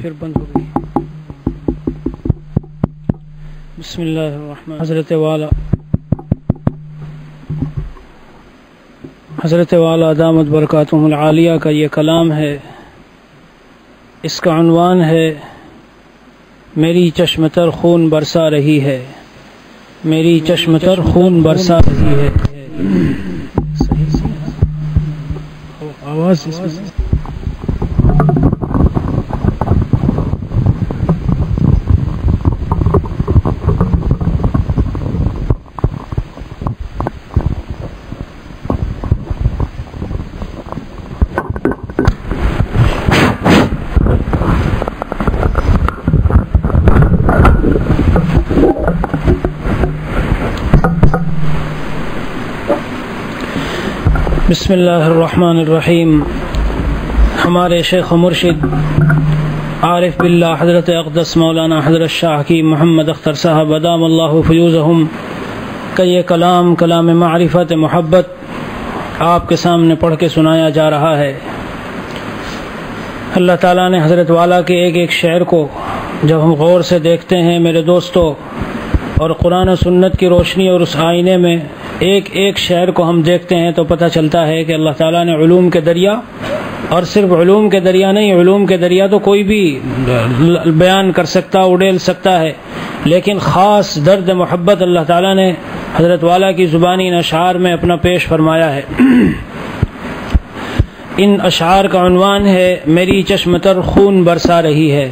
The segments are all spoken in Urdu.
پھر بند ہو گئی. بسم اللہ الرحمن. حضرت والا دامت برکاتہم العالیہ کا یہ کلام ہے. اس کا عنوان ہے میری چشم تر خون برسا رہی ہے. میری چشم تر خون برسا رہی ہے. آواز بسم اللہ الرحمن الرحیم. ہمارے شیخ و مرشد عارف باللہ حضرت اقدس مولانا حضرت شاہ کی محمد اختر صاحب ادام اللہ فیوزہم کا یہ کلام معرفت محبت آپ کے سامنے پڑھ کے سنایا جا رہا ہے. اللہ تعالیٰ نے حضرت والا کے ایک ایک شعر کو جب ہم غور سے دیکھتے ہیں میرے دوستو، اور قرآن و سنت کی روشنی اور اس آئینے میں ایک ایک شعر کو ہم دیکھتے ہیں تو پتہ چلتا ہے کہ اللہ تعالیٰ نے علوم کے دریا، اور صرف علوم کے دریا نہیں، علوم کے دریا تو کوئی بھی بیان کر سکتا، اڑیل سکتا ہے، لیکن خاص درد محبت اللہ تعالیٰ نے حضرت والا کی زبانی ان اشعار میں اپنا پیش فرمایا ہے. ان اشعار کا عنوان ہے میری چشم تر خون برسا رہی ہے.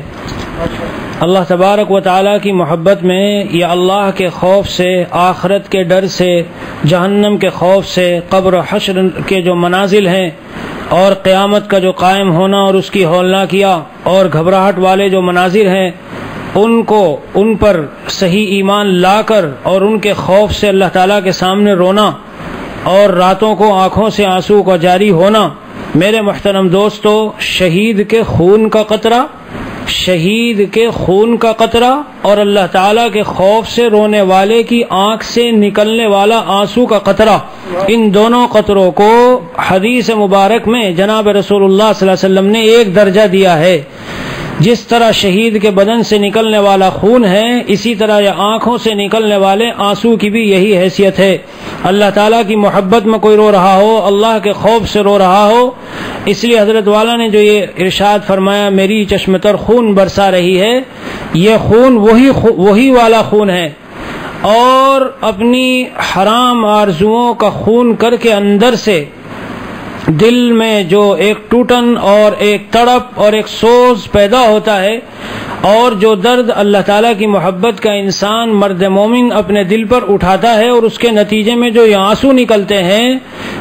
اللہ تبارک و تعالیٰ کی محبت میں یا اللہ کے خوف سے، آخرت کے ڈر سے، جہنم کے خوف سے، قبر و حشر کے جو منازل ہیں اور قیامت کا جو قائم ہونا اور اس کی ہولناکیاں اور گھبراہٹ والے جو مناظر ہیں، ان پر صحیح ایمان لا کر اور ان کے خوف سے اللہ تعالیٰ کے سامنے رونا اور راتوں کو آنکھوں سے آنسو کا جاری ہونا. میرے محترم دوستو، شہید کے خون کا قطرہ اور اللہ تعالیٰ کے خوف سے رونے والے کی آنکھ سے نکلنے والا آنسو کا قطرہ، ان دونوں قطروں کو حدیث مبارک میں جناب رسول اللہ صلی اللہ علیہ وسلم نے ایک درجہ دیا ہے. جس طرح شہید کے بدن سے نکلنے والا خون ہے، اسی طرح یہ آنکھوں سے نکلنے والے آنسو کی بھی یہی حیثیت ہے. اللہ تعالیٰ کی محبت میں کوئی رو رہا ہو، اللہ کے خوف سے رو رہا ہو، اس لیے حضرت والا نے جو یہ ارشاد فرمایا میری چشم تر خون برسا رہی ہے، یہ خون وہی والا خون ہے، اور اپنی حرام آرزوؤں کا خون کر کے اندر سے دل میں جو ایک ٹوٹن اور ایک تڑپ اور ایک سوز پیدا ہوتا ہے، اور جو درد اللہ تعالیٰ کی محبت کا انسان مرد مومن اپنے دل پر اٹھاتا ہے اور اس کے نتیجے میں جو یہ آنسو نکلتے ہیں،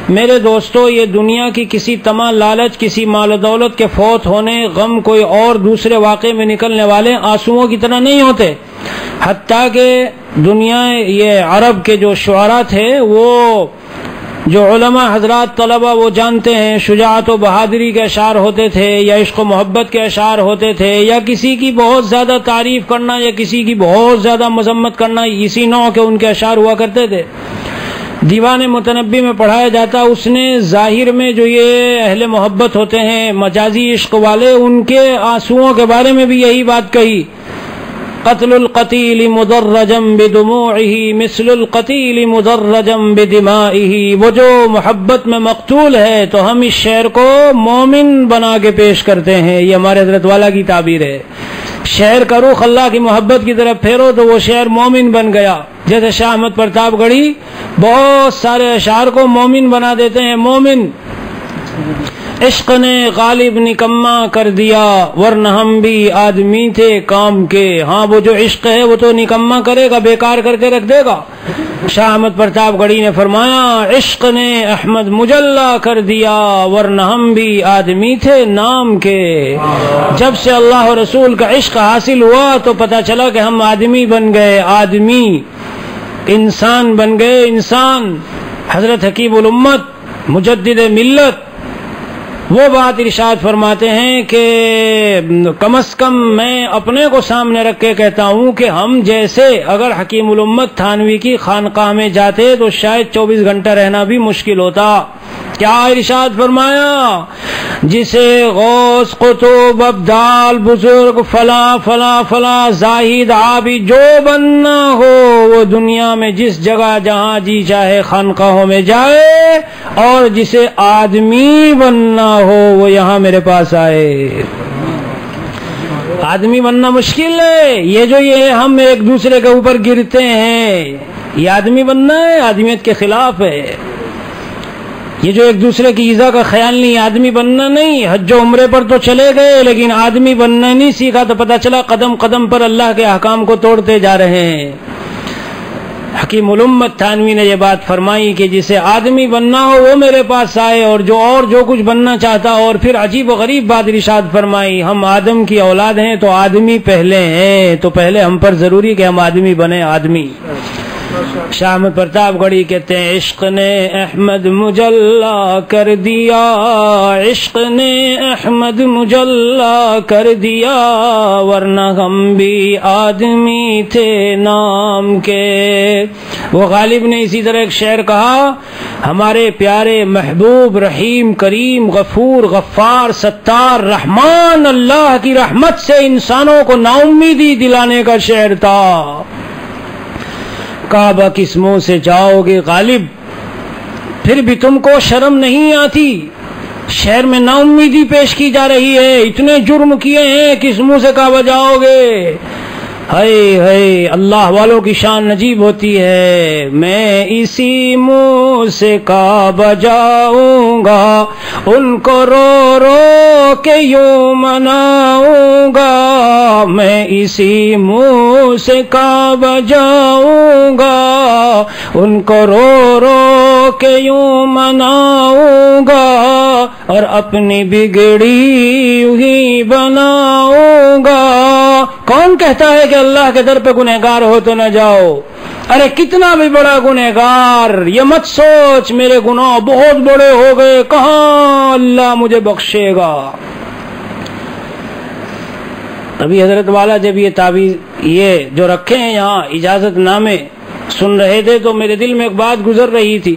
میرے دوستو، یہ دنیا کی کسی طمع، لالچ، کسی مال و دولت کے فوت ہونے، غم، کوئی اور دوسرے واقعے میں نکلنے والے آنسوؤں کی طرح نہیں ہوتے. حتیٰ کہ دنیا یہ عرب کے جو شعراء تھے، وہ جو علماء حضرات طلبہ وہ جانتے ہیں، شجاعت و بہادری کے اشعار ہوتے تھے، یا عشق و محبت کے اشعار ہوتے تھے، یا کسی کی بہت زیادہ تعریف کرنا یا کسی کی بہت زیادہ مذمت کرنا، اسی نوع کے ان کے اشعار ہوا کرتے تھے. دیوان متنبی میں پڑھایا جاتا، اس نے ظاہر میں جو یہ اہل محبت ہوتے ہیں، مجازی عشق والے، ان کے آنسوؤں کے بارے میں بھی یہی بات کہی. قتل القتیل مدرجم بدموعه مثل القتیل مدرجم بدمائه. وہ جو محبت میں مقتول ہے تو ہم اس شعر کو مومن بنا کے پیش کرتے ہیں. یہ ہمارے حضرت والا کی تعبیر ہے. شعر کا رخ اللہ کی محبت کی طرف پھیرو تو وہ شعر مومن بن گیا. جیسے شاہ احمد پرتاپ گڑھی بہت سارے اشعار کو مومن بنا دیتے ہیں. مومن عشق نے غالب نکما کر دیا، ورنہ ہم بھی آدمی تھے کام کے. ہاں، وہ جو عشق ہے وہ تو نکما کرے گا، بیکار کر کے رکھ دے گا. شاہ احمد پرتاپ گڑھی نے فرمایا عشق نے احمد مجلا کر دیا، ورنہ ہم بھی آدمی تھے نام کے. جب سے اللہ و رسول کا عشق حاصل ہوا تو پتہ چلا کہ ہم آدمی بن گئے، آدمی، انسان بن گئے، انسان. حضرت حکیم الامت مجدد ملت وہ بات ارشاد فرماتے ہیں کہ کم از کم میں اپنے کو سامنے رکھ کے کہتا ہوں کہ ہم جیسے اگر حکیم الامت تھانوی کی خانقاہ میں جاتے تو شاید 24 گھنٹہ رہنا بھی مشکل ہوتا. کیا ارشاد فرمایا؟ جسے غوث قطب ابدال بزرگ فلاں فلاں فلاں زاہد عابد جو بننا ہو وہ دنیا میں جس جگہ جہاں جی چاہے خانقاہوں میں جائے، اور جسے آدمی بننا ہو وہ یہاں میرے پاس آئے۔ آدمی بننا مشکل ہے، یہ ہم ایک دوسرے کے اوپر گرتے ہیں، یہ آدمی بننا ہے، آدمیت کے خلاف ہے۔ یہ جو ایک دوسرے کی ایذا کا خیال نہیں، آدمی بننا نہیں۔ حج و عمرے پر تو چلے گئے لیکن آدمی بننا نہیں سیکھا، تو پتہ چلا قدم قدم پر اللہ کے احکام کو توڑتے جا رہے ہیں۔ حکیم الامت تھانوی نے یہ بات فرمائی کہ جسے آدمی بننا ہو وہ میرے پاس آئے، اور جو کچھ بننا چاہتا، اور پھر عجیب و غریب بات ارشاد فرمائی، ہم آدم کی اولاد ہیں تو آدمی پہلے ہیں، تو پہلے ہم پر ضروری کہ ہم آدمی بنے۔ آدمی شاہ احمد پرتاپ گڑھی کہتے ہیں عشق نے احمد مجلا کر دیا، عشق نے احمد مجلا کر دیا، ورنہ ہم بھی آدمی تھے نام کے۔ وہ غالب نے اسی طرح ایک شعر کہا، ہمارے پیارے محبوب رحیم کریم غفور غفار ستار رحمان اللہ کی رحمت سے انسانوں کو نا امیدی دلانے کا شعر تھا۔ کعبہ کس منہ سے جاؤ گے غالب، پھر بھی تم کو شرم نہیں آتی؟ شہر میں نا امیدی پیش کی جا رہی ہے، اتنے جرم کیے ہیں، کس منہ سے کعبہ جاؤ گے؟ ہائے ہائے، اللہ والوں کی شان عجیب ہوتی ہے۔ میں اسی منہ سے کعبہ جاؤں گا، ان کو رو رو کے یوں مناؤں گا، میں اسی منہ سے کعبہ جاؤں گا، ان کو رو رو کے یوں مناؤں گا، اور اپنی بگڑی یوں ہی بناؤں گا۔ کون کہتا ہے کہ اللہ کے در پہ گنہگار ہو تو نہ جاؤ؟ ارے کتنا بھی بڑا گنہگار، یہ مت سوچ میرے گناہ بہت بڑے ہو گئے، کہاں اللہ مجھے بخشے گا۔ ابھی حضرت والا جب یہ تعویذ یہ جو رکھے ہیں یہاں اجازت نامے سن رہے تھے تو میرے دل میں ایک بات گزر رہی تھی۔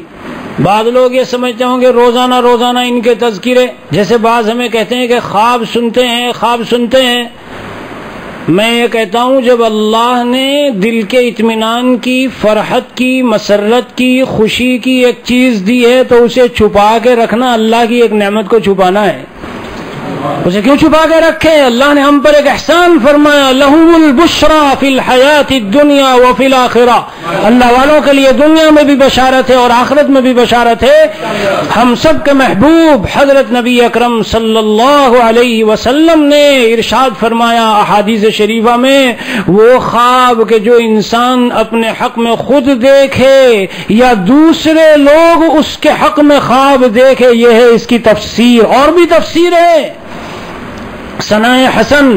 بعض لوگ یہ سمجھتے ہوں کہ روزانہ روزانہ ان کے تذکرے، جیسے بعض ہمیں کہتے ہیں کہ خواب سنتے ہیں، خواب سنتے ہیں۔ میں یہ کہتا ہوں جب اللہ نے دل کے اطمینان کی، فرحت کی، مسرت کی، خوشی کی ایک چیز دی ہے تو اسے چھپا کے رکھنا اللہ کی ایک نعمت کو چھپانا ہے۔ اسے کیوں چھپا کے رکھے؟ اللہ نے ہم پر ایک احسان فرمایا، لَهُمُ الْبُشْرَى فِي الْحَيَاةِ الدُّنْيَا وَفِي الْآخِرَةِ۔ اللہ والوں کے لیے دنیا میں بھی بشارت ہے اور آخرت میں بھی بشارت ہے۔ ہم سب کے محبوب حضرت نبی اکرم صلی اللہ علیہ وسلم نے ارشاد فرمایا احادیث شریفہ میں، وہ خواب کہ جو انسان اپنے حق میں خود دیکھے یا دوسرے لوگ اس کے حق میں خواب دیکھے، یہ ہے اس کی تفسیر۔ اور بھی تفسیر ہے، ثنائے حسن،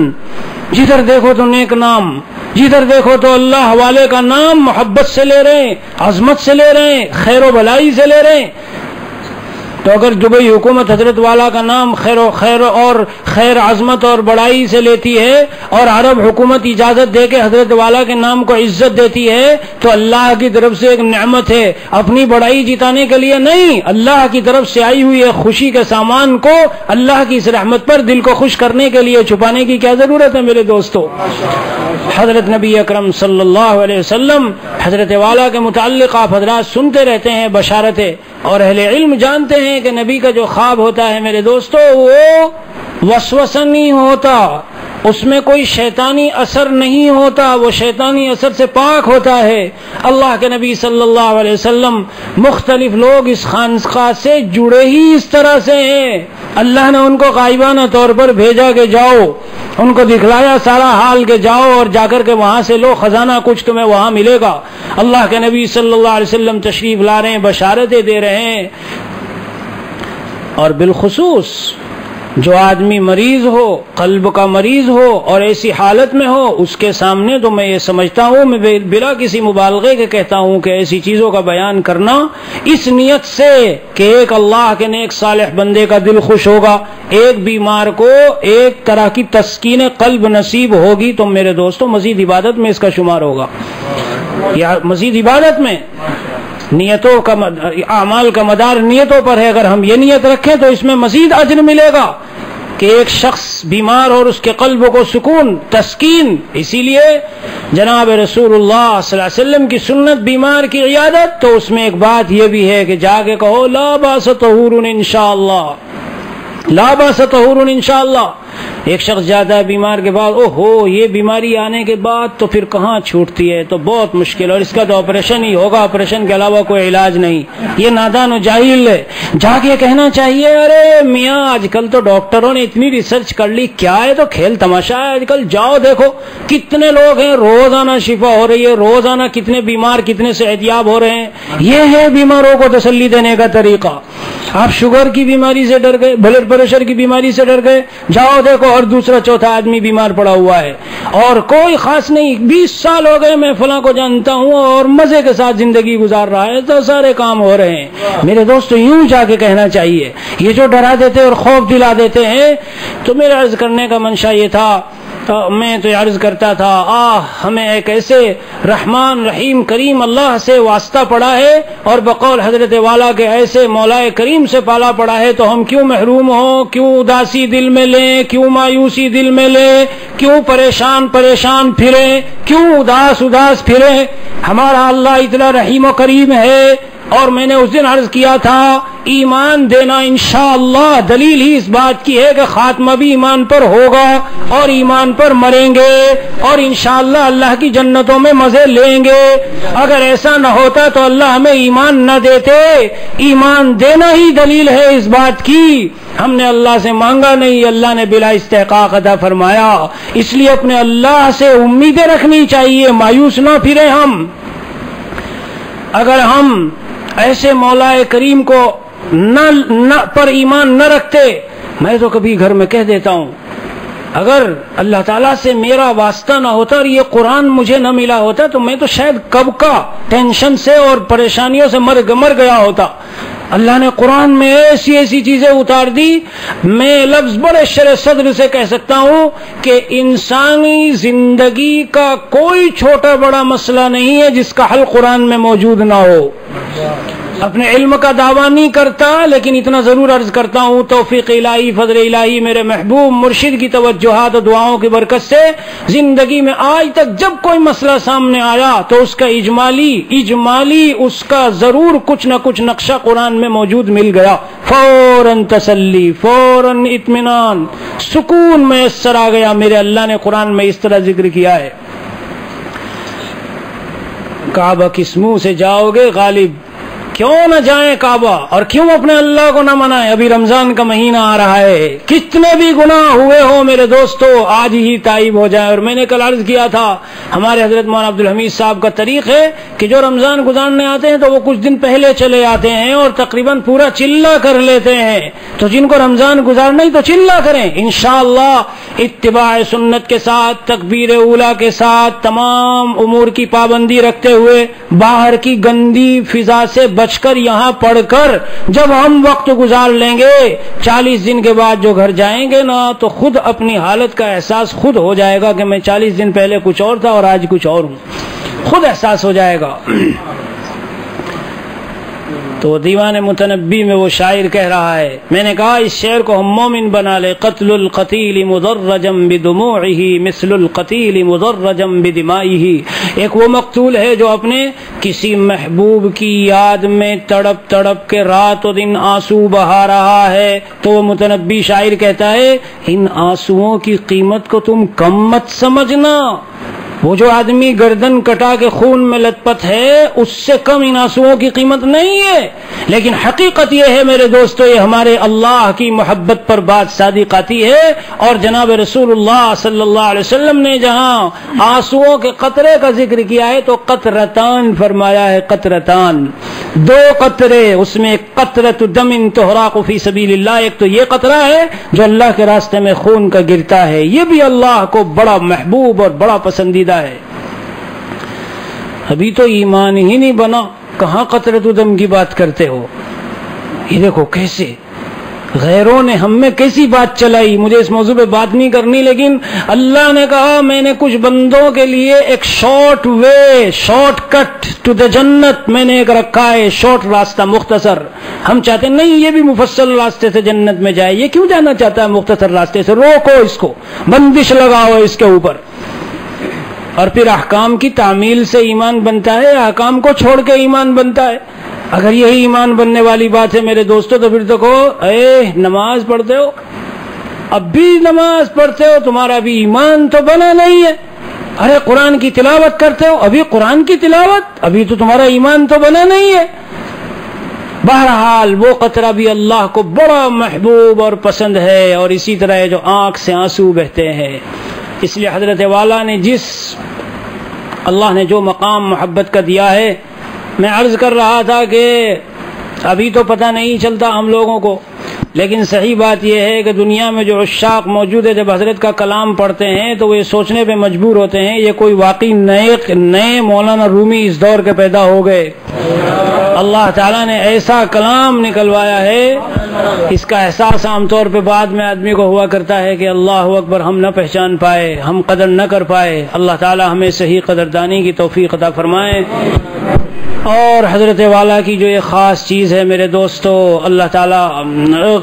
جدھر دیکھو تو نیک نام، جدھر دیکھو تو اللہ والے کا نام محبت سے لے رہے ہیں، عظمت سے لے رہے ہیں، خیر و بلائی سے لے رہے ہیں۔ تو اگر دبئی حکومت حضرت والا کا نام خیر عظمت اور بڑائی سے لیتی ہے، اور عرب حکومت اجازت دے کے حضرت والا کے نام کو عزت دیتی ہے، تو اللہ کی طرف سے ایک نعمت ہے، اپنی بڑائی جتانے کے لیے نہیں، اللہ کی طرف سے آئی ہوئی ایک خوشی کے سامان کو اللہ کی اس رحمت پر دل کو خوش کرنے کے لیے چھپانے کی کیا ضرورت ہے میرے دوستو؟ حضرت نبی اکرم صلی اللہ علیہ وسلم حضرت والا کے متعلق آپ حضرات سنتے رہتے ہیں بشارتیں، اور اہل علم جانتے ہیں کہ نبی کا جو خواب ہوتا ہے میرے دوستو وہ وسوسہ نہیں ہوتا، اس میں کوئی شیطانی اثر نہیں ہوتا، وہ شیطانی اثر سے پاک ہوتا ہے۔ اللہ کے نبی صلی اللہ علیہ وسلم، مختلف لوگ اس خانقاہ سے جڑے ہی اس طرح سے ہیں، اللہ نے ان کو غائبانہ طور پر بھیجا کہ جاؤ، ان کو دکھلایا سارا حال کہ جاؤ اور جا کر کے وہاں سے لو، خزانہ کچھ تمہیں وہاں ملے گا۔ اللہ کے نبی صلی اللہ علیہ وسلم تشریف لا رہے ہیں، بشارتیں دے رہے ہیں۔ اور بالخصوص جو آدمی مریض ہو، قلب کا مریض ہو اور ایسی حالت میں ہو، اس کے سامنے تو میں یہ سمجھتا ہوں، میں بلا کسی مبالغے کے کہتا ہوں کہ ایسی چیزوں کا بیان کرنا اس نیت سے کہ ایک اللہ کے نیک صالح بندے کا دل خوش ہوگا، ایک بیمار کو ایک طرح کی تسکین قلب نصیب ہوگی، تو میرے دوستو مزید عبادت میں اس کا شمار ہوگا، یا مزید عبادت میں نیتوں کا اعمال کا مدار نیتوں پر ہے. اگر ہم یہ نیت رکھیں تو اس میں مزید اجر ملے گا کہ ایک شخص بیمار اور اس کے قلب کو سکون تسکین. اسی لیے جناب رسول اللہ صلی اللہ علیہ وسلم کی سنت بیمار کی عیادت. تو اس میں ایک بات یہ بھی ہے کہ جا کے کہو لا باس طہور انشاءاللہ، لا باس طہور انشاءاللہ. ایک شخص جاتا ہے بیمار کے بعد، اوہو یہ بیماری آنے کے بعد تو پھر کہاں چھوٹتی ہے، تو بہت مشکل، اور اس کا تو آپریشن ہی ہوگا، آپریشن کے علاوہ کوئی علاج نہیں. یہ نادان و جاہل ہے. جا کے کہنا چاہیے ارے میاں آج کل تو ڈاکٹروں نے اتنی ریسرچ کر لی، کیا ہے تو کھیل تماشا ہے آج کل، جاؤ دیکھو کتنے لوگ ہیں، روزانہ شفا ہو رہی ہے، روزانہ کتنے بیمار کتنے صحتیاب ہو رہے ہیں. یہ ہے بیماروں کو تسلی دینے کا طریقہ. آپ شوگر کی بیماری سے ڈر گئے، بلڈ پریشر کی بیماری سے ڈر گئے، جاؤ دیکھو اور دوسرا چوتھا آدمی بیمار پڑا ہوا ہے اور کوئی خاص نہیں، 20 سال ہو گئے میں فلاں کو جانتا ہوں اور مزے کے ساتھ زندگی گزار رہا ہے، تو سارے کام ہو رہے ہیں. میرے دوستو یوں جا کے کہنا چاہیے. یہ جو ڈرا دیتے اور خوف دلا دیتے ہیں، تو میرا عرض کرنے کا منشا یہ تھا، میں تو عرض کرتا تھا ہمیں ایک ایسے رحمان رحیم کریم اللہ سے واسطہ پڑا ہے اور بقول حضرت والا کے ایسے مولا کریم سے پالا پڑا ہے، تو ہم کیوں محروم ہوں، کیوں اداسی دل میں لیں، کیوں مایوسی دل میں لیں، کیوں پریشان پریشان پھریں، کیوں اداس اداس پھریں. ہمارا اللہ اتنا رحیم و کریم ہے. اور میں نے اس دن عرض کیا تھا ایمان دینا انشاءاللہ دلیل ہی اس بات کی ہے کہ خاتمہ بھی ایمان پر ہوگا اور ایمان پر مریں گے اور انشاءاللہ اللہ کی جنتوں میں مزے لیں گے. اگر ایسا نہ ہوتا تو اللہ ہمیں ایمان نہ دیتے. ایمان دینا ہی دلیل ہے اس بات کی. ہم نے اللہ سے مانگا نہیں، اللہ نے بلا استحقاق عطا فرمایا. اس لیے اپنے اللہ سے امیدیں رکھنی چاہیے، مایوس نہ پھریں ہم. اگر ہم ایسے مولا کریم کو نہ پر ایمان نہ رکھتے، میں تو کبھی گھر میں کہہ دیتا ہوں اگر اللہ تعالیٰ سے میرا واسطہ نہ ہوتا اور یہ قرآن مجھے نہ ملا ہوتا تو میں تو شاید کب کا ٹینشن سے اور پریشانیوں سے مر گیا ہوتا. اللہ نے قرآن میں ایسی ایسی چیزیں اتار دی، میں لفظ بڑے شرح صدر سے کہہ سکتا ہوں کہ انسانی زندگی کا کوئی چھوٹا بڑا مسئلہ نہیں ہے جس کا حل قرآن میں موجود نہ ہو. اپنے علم کا دعویٰ نہیں کرتا، لیکن اتنا ضرور عرض کرتا ہوں توفیق الہی فضل الہی میرے محبوب مرشد کی توجہات و دعاؤں کی برکت سے زندگی میں آج تک جب کوئی مسئلہ سامنے آیا تو اس کا اجمالی اس کا ضرور کچھ نہ کچھ نقشہ قرآن میں موجود مل گیا. فوراً تسلی، فوراً اطمینان، سکون میسر آ گیا. میرے اللہ نے قرآن میں اس طرح ذکر کیا ہے. کعبہ کس منہ سے جاؤ گے غالب؟ کیوں نہ جائیں کعبہ اور کیوں اپنے اللہ کو نہ منائیں؟ ابھی رمضان کا مہینہ آ رہا ہے، کتنے بھی گناہ ہوئے ہو میرے دوستو آج ہی تائب ہو جائیں. اور میں نے کل عرض کیا تھا ہمارے حضرت مولانا عبدالحمید صاحب کا طریق ہے کہ جو رمضان گزارنے آتے ہیں تو وہ کچھ دن پہلے چلے آتے ہیں اور تقریباً پورا چلہ کر لیتے ہیں. تو جن کو رمضان گزارنا ہی تو چلہ کریں انشاءاللہ، اتباع سنت کے ساتھ، تکبیر اولیٰ کے ساتھ، تمام امور کی پابندی رکھتے ہوئے، باہر کی گندی فضا سے بچ کر یہاں پڑھ کر جب ہم وقت گزار لیں گے 40 دن کے بعد جو گھر جائیں گے نا تو خود اپنی حالت کا احساس خود ہو جائے گا کہ میں 40 دن پہلے کچھ اور تھا اور آج کچھ اور ہوں، خود احساس ہو جائے گا. تو دیوان متنبی میں وہ شاعر کہہ رہا ہے، میں نے کہا اس شعر کو ہم مومن بنا لے. قتل القتیل مدرجم بدموعہ مثل القتیل مدرجم بدمائہ. ایک وہ مقتول ہے جو اپنے کسی محبوب کی یاد میں تڑپ تڑپ کے رات و دن آنسو بہا رہا ہے. تو وہ متنبی شاعر کہتا ہے ان آنسوؤں کی قیمت کو تم کم مت سمجھنا. وہ جو آدمی گردن کٹا کے خون میں لت پت ہے اس سے کم ان آنسوؤں کی قیمت نہیں ہے. لیکن حقیقت یہ ہے میرے دوستو، یہ ہمارے اللہ کی محبت پر بات صادق آتی ہے. اور جناب رسول اللہ صلی اللہ علیہ وسلم نے جہاں آنسوؤں کے قطرے کا ذکر کیا ہے تو قطرتان فرمایا ہے. قطرتان، 2 قطرے، اس میں قطرۃ دم تحراق فی سبیل اللہ. ایک تو یہ قطرہ ہے جو اللہ کے راستے میں خون کا گرتا ہے، یہ بھی اللہ کو بڑا محبوب اور بڑا پسندیدہ ہے. ابھی تو ایمان ہی نہیں بنا، کہاں قطرۃ دم کی بات کرتے ہو؟ یہ دیکھو کیسے غیروں نے ہم میں کیسی بات چلائی، مجھے اس موضوع پہ بات نہیں کرنی، لیکن اللہ نے کہا میں نے کچھ بندوں کے لیے ایک short way, short cut to the جنت میں نے ایک رکھا ہے، شارٹ راستہ، مختصر۔ ہم چاہتے ہیں نہیں یہ بھی مفصل راستے سے جنت میں جائے، یہ کیوں جانا چاہتا ہے مختصر راستے سے؟ روکو اس کو، بندش لگاؤ اس کے اوپر۔ اور پھر احکام کی تعمیل سے ایمان بنتا ہے، احکام کو چھوڑ کے ایمان بنتا ہے۔ اگر یہی ایمان بننے والی بات ہے میرے دوستو، تو پھر تو کہو اے نماز پڑھتے ہو، اب بھی نماز پڑھتے ہو، تمہارا بھی ایمان تو بنا نہیں ہے۔ ارے قرآن کی تلاوت کرتے ہو، ابھی قرآن کی تلاوت، ابھی تو تمہارا ایمان تو بنا نہیں ہے۔ بہرحال وہ قطرہ بھی اللہ کو بڑا محبوب اور پسند ہے، اور اسی طرح جو آنکھ سے آنسو بہتے ہیں۔ اس لیے حضرت والا نے اللہ نے جو مقام محبت کا دیا ہے، میں عرض کر رہا تھا کہ ابھی تو پتہ نہیں چلتا ہم لوگوں کو، لیکن صحیح بات یہ ہے کہ دنیا میں جو عشاق موجود ہے، جب حضرت کا کلام پڑھتے ہیں تو وہ یہ سوچنے پہ مجبور ہوتے ہیں یہ کوئی واقعی نئے مولانا رومی اس دور کے پیدا ہو گئے۔ اللہ تعالیٰ نے ایسا کلام نکلوایا ہے، اس کا احساس عام طور پہ بعد میں آدمی کو ہوا کرتا ہے کہ اللہ اکبر ہم نہ پہچان پائے، ہم قدر نہ کر پائے۔ اللہ تعالیٰ ہمیں صحیح قدردانی کی توفیق عطا فرمائے۔ اور حضرت والا کی جو یہ خاص چیز ہے میرے دوستو، اللہ تعالیٰ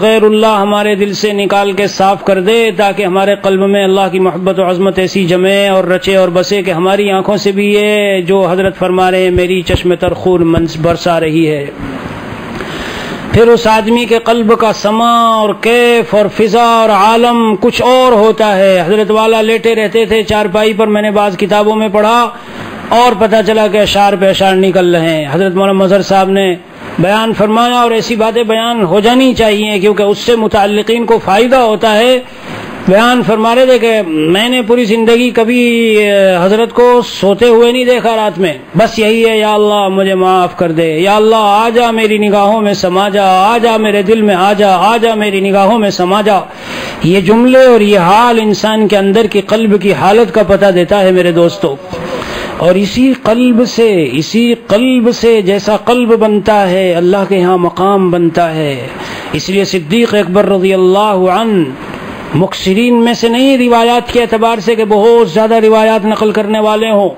غیر اللہ ہمارے دل سے نکال کے صاف کر دے، تاکہ ہمارے قلب میں اللہ کی محبت و عظمت ایسی جمے اور رچے اور بسے کہ ہماری آنکھوں سے بھی یہ جو حضرت فرما رہے ہیں میری چشم تر خون برسا رہی ہے۔ پھر اس آدمی کے قلب کا سما اور کیف اور فضا اور عالم کچھ اور ہوتا ہے۔ حضرت والا لیٹے رہتے تھے چارپائی پر، میں نے بعض کتابوں میں پڑھا اور پتہ چلا کہ اشعار پہ اشعار نکل رہے ہیں۔ حضرت مولانا مظہر صاحب نے بیان فرمایا، اور ایسی باتیں بیان ہو جانی چاہیے کیونکہ اس سے متعلقین کو فائدہ ہوتا ہے۔ بیان فرما رہے تھے کہ میں نے پوری زندگی کبھی حضرت کو سوتے ہوئے نہیں دیکھا رات میں، بس یہی ہے یا اللہ مجھے معاف کر دے، یا اللہ آ جا میری نگاہوں میں سما جا، آ جا میرے دل میں آ جا، آ جا میری نگاہوں میں سما جا۔ یہ جملے اور یہ حال انسان کے اندر کی قلب کی حالت کا پتہ دیتا ہے میرے دوستو۔ اور اسی قلب سے جیسا قلب بنتا ہے اللہ کے ہاں مقام بنتا ہے۔ اس لیے صدیق اکبر رضی اللہ عنہ مکثرین میں سے نہیں روایات کے اعتبار سے کہ بہت زیادہ روایات نقل کرنے والے ہوں،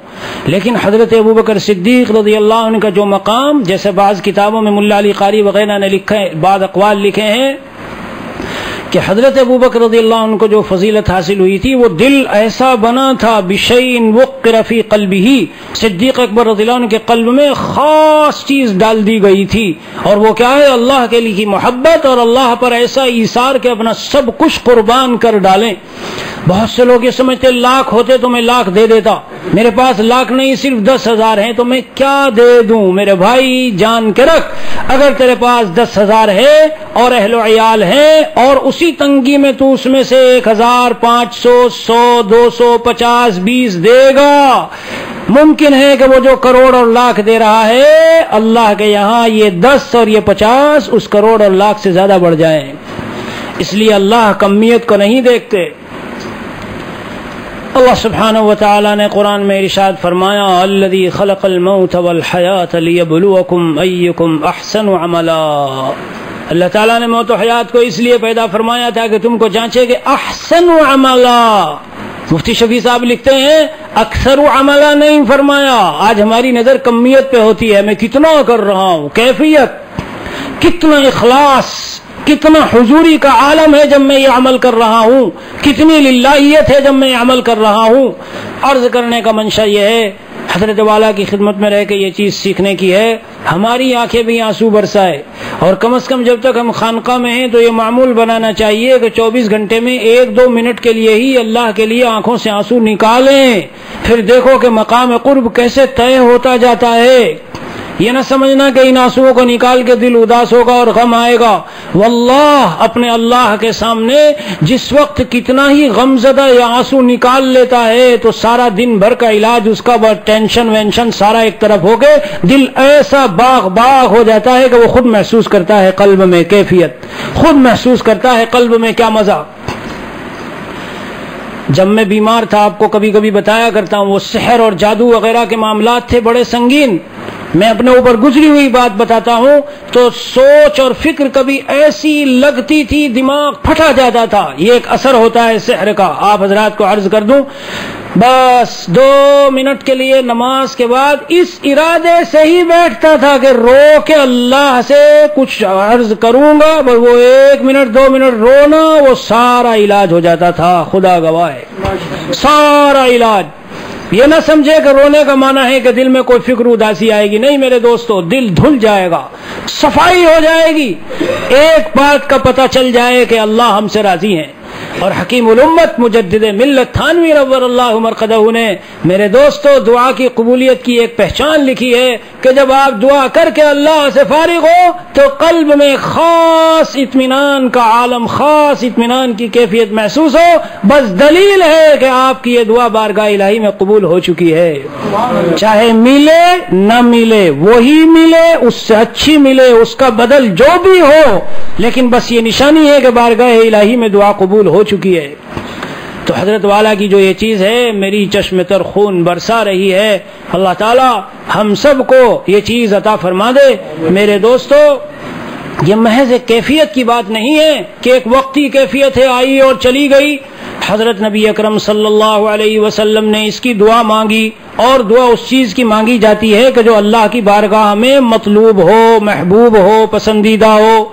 لیکن حضرت ابوبکر صدیق رضی اللہ عنہ کا جو مقام، جیسے بعض کتابوں میں ملا علی قاری وغیرہ نے بعض اقوال لکھے ہیں کہ حضرت ابوبکر رضی اللہ عنہ کو جو فضیلت حاصل ہوئی تھی، وہ دل ایسا بنا تھا بشیء وقر فی قلبہ، صدیق اکبر رضی اللہ عنہ کے قلب میں خاص چیز ڈال دی گئی تھی، اور وہ کیا ہے؟ اللہ کے لیے کی محبت اور اللہ پر ایسا ایثار کہ اپنا سب کچھ قربان کر ڈالیں۔ بہت سے لوگ یہ سمجھتے لاکھ ہوتے تو میں لاکھ دے دیتا، میرے پاس لاکھ نہیں صرف 10,000 ہیں تو میں کیا دے دوں؟ میرے بھائی جان کے رکھ، اگر تیرے پاس 10,000 ہے اور اہل و عیال ہیں اور اسی تنگی میں تو اس میں سے 1,000 500 100 200 50 20 دے گا، ممکن ہے کہ وہ جو کروڑ اور لاکھ دے رہا ہے اللہ کے یہاں یہ 10 اور یہ 50 اس کروڑ اور لاکھ سے زیادہ بڑھ جائیں۔ اس لیے اللہ کمیت کو نہیں دیکھتے۔ اللہ سبحانہ وتعالی نے قرآن میں ارشاد فرمایا، الذی خلق الموت والحیات لیبلوکم ایکم احسن عملا۔ اللہ تعالیٰ نے موت و حیات کو اس لیے پیدا فرمایا تھا کہ تم کو جانچے کہ احسن عملا۔ مفتی شفیع صاحب لکھتے ہیں اکثر عملا نہیں فرمایا۔ آج ہماری نظر کمیت پہ ہوتی ہے، میں کتنا کر رہا ہوں، کیفیت، کتنا اخلاص، کتنا حضوری کا عالم ہے جب میں یہ عمل کر رہا ہوں، کتنی للہیت ہے جب میں یہ عمل کر رہا ہوں۔ عرض کرنے کا منشا یہ ہے، حضرت والا کی خدمت میں رہ کے یہ چیز سیکھنے کی ہے، ہماری آنکھیں بھی آنسو برسائے، اور کم از کم جب تک ہم خانقاہ میں ہیں تو یہ معمول بنانا چاہیے کہ 24 گھنٹے میں 1-2 منٹ کے لیے ہی اللہ کے لیے آنکھوں سے آنسو نکالیں۔ پھر دیکھو کہ مقام قرب کیسے طے ہوتا جاتا ہے۔ یہ نہ سمجھنا کہ ان آنسوؤں کو نکال کے دل اداس ہوگا اور غم آئے گا، واللہ اپنے اللہ کے سامنے جس وقت کتنا ہی غم زدہ یا آنسو نکال لیتا ہے تو سارا دن بھر کا علاج اس کا بہت ٹینشن وینشن سارا ایک طرف ہو گئے، دل ایسا باغ ہو جاتا ہے کہ وہ خود محسوس کرتا ہے قلب میں کیفیت، خود محسوس کرتا ہے قلب میں کیا مزہ۔ جب میں بیمار تھا آپ کو کبھی کبھی بتایا کرتا ہوں، وہ سحر اور جادو وغیرہ کے معاملات تھے بڑے سنگین، میں اپنے اوپر گزری ہوئی بات بتاتا ہوں تو سوچ اور فکر کبھی ایسی لگتی تھی دماغ پھٹا جاتا تھا. یہ ایک اثر ہوتا ہے سحر کا. آپ حضرات کو عرض کر دوں، بس 2 منٹ کے لیے نماز کے بعد اس ارادے سے ہی بیٹھتا تھا کہ رو کے اللہ سے کچھ عرض کروں گا، بس وہ 1 منٹ 2 منٹ رونا وہ سارا علاج ہو جاتا تھا. خدا گواہ ہے، سارا علاج. یہ نہ سمجھے کہ رونے کا معنی ہے کہ دل میں کوئی فکر اداسی آئے گی. نہیں میرے دوستو، دل دھل جائے گا، صفائی ہو جائے گی. ایک بات کا پتہ چل جائے کہ اللہ ہم سے راضی ہیں. اور حکیم الامت مجدد ملت تھانوی نور اللہ مرقدہ نے میرے دوستو دعا کی قبولیت کی ایک پہچان لکھی ہے کہ جب آپ دعا کر کے اللہ سے فارغ ہو تو قلب میں خاص اطمینان کا عالم، خاص اطمینان کی کیفیت محسوس ہو. بس دلیل ہے کہ آپ کی یہ دعا بارگاہ الہی میں قبول ہو چکی ہے. چاہے ملے نہ ملے، وہی ملے، اس سے اچھی ملے، اس کا بدل جو بھی ہو، لیکن بس یہ نشانی ہے کہ بارگاہ الہی میں دعا قبول ہو چکی ہے. تو حضرت والا کی جو یہ چیز ہے میری چشم تر خون برسا رہی ہے. اللہ تعالی ہم سب کو یہ چیز عطا فرما دے. میرے دوستو یہ محض ایک کیفیت کی بات نہیں ہے کہ ایک وقتی کیفیت ہے، آئی اور چلی گئی. حضرت نبی اکرم صلی اللہ علیہ وسلم نے اس کی دعا مانگی، اور دعا اس چیز کی مانگی جاتی ہے کہ جو اللہ کی بارگاہ میں مطلوب ہو، محبوب ہو، پسندیدہ ہو.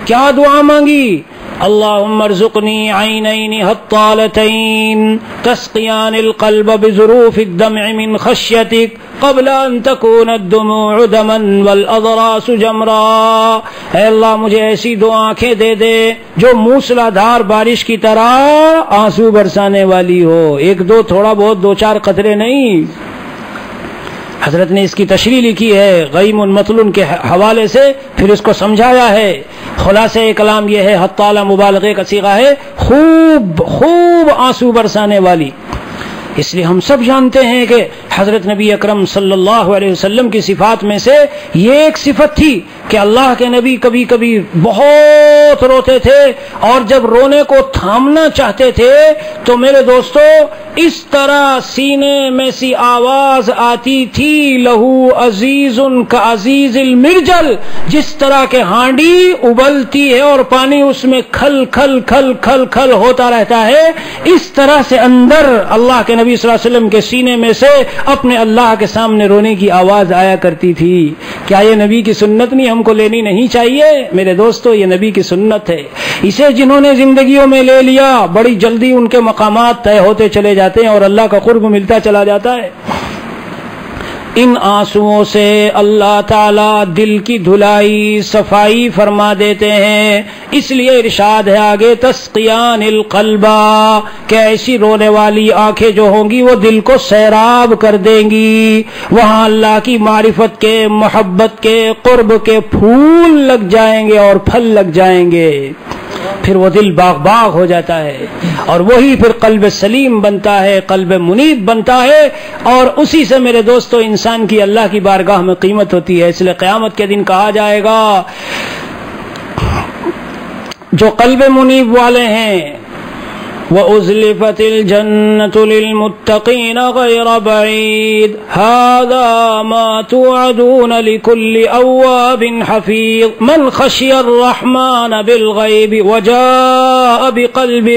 کیا دعا مانگی؟ اللهم ارزقني عينين هطالتين تسقيان القلب بظروف الدمع من خشيتك قبل ان تكون الدموع دما والاضراس جمرا. اے اللہ مجھے ایسی دو آنکھیں دے دے جو موسلا دھار بارش کی طرح آنسو برسانے والی ہو. 1-2 تھوڑا بہت 2-4 قطرے نہیں. حضرت نے اس کی تشریح لکھی ہے غیم مطلون کے حوالے سے، پھر اس کو سمجھایا ہے. خلاصہ کلام یہ ہے، حطالہ مبالغے کا صیغہ ہے، خوب خوب آنسو برسانے والی. اس لیے ہم سب جانتے ہیں کہ حضرت نبی اکرم صلی اللہ علیہ وسلم کی صفات میں سے یہ ایک صفت تھی کہ اللہ کے نبی کبھی کبھی بہت روتے تھے، اور جب رونے کو تھامنا چاہتے تھے تو میرے دوستو اس طرح سینے میں سی آواز آتی تھی، لہو عزیز کا عزیز المرجل، جس طرح کے ہانڈی ابلتی ہے اور پانی اس میں کھل کھل کھل کھل کھل ہوتا رہتا ہے، اس طرح سے اندر اللہ کے نبی صلی اللہ علیہ وسلم کے سینے میں سے اپنے اللہ کے سامنے رونے کی آواز آیا کرتی تھی. کیا یہ نبی کی سنت نہیں ہم کو لینی نہیں چاہیے؟ میرے دوستو یہ نبی کی سنت ہے. اسے جنہوں نے زندگیوں میں لے لیا بڑی جلدی ان کے مقامات طے ہوتے چلے جاتے ہیں اور اللہ کا قرب ملتا چلا جاتا ہے. ان آنسوؤں سے اللہ تعالی دل کی دھلائی صفائی فرما دیتے ہیں. اس لیے ارشاد ہے آگے، تسقیان القلبا، کہ ایسی رونے والی آنکھیں جو ہوں گی وہ دل کو سیراب کر دیں گی. وہاں اللہ کی معرفت کے، محبت کے، قرب کے پھول لگ جائیں گے اور پھل لگ جائیں گے. پھر وہ دل باغ باغ ہو جاتا ہے، اور وہی پھر قلب سلیم بنتا ہے، قلب منیب بنتا ہے. اور اسی سے میرے دوستو انسان کی اللہ کی بارگاہ میں قیمت ہوتی ہے. اس لیے قیامت کے دن کہا جائے گا جو قلب منیب والے ہیں، وَأُزْلِفَتِ الْجَنَّةُ لِلْمُتَّقِينَ غَيْرَ بَعِيدٍ هَذَا مَا تُوعَدُونَ لِكُلِّ أَوَّابٍ حَفِيظٍ مَنْ خَشِيَ الرَّحْمَنَ بِالْغَيْبِ وَجَاءَ بِقَلْبٍ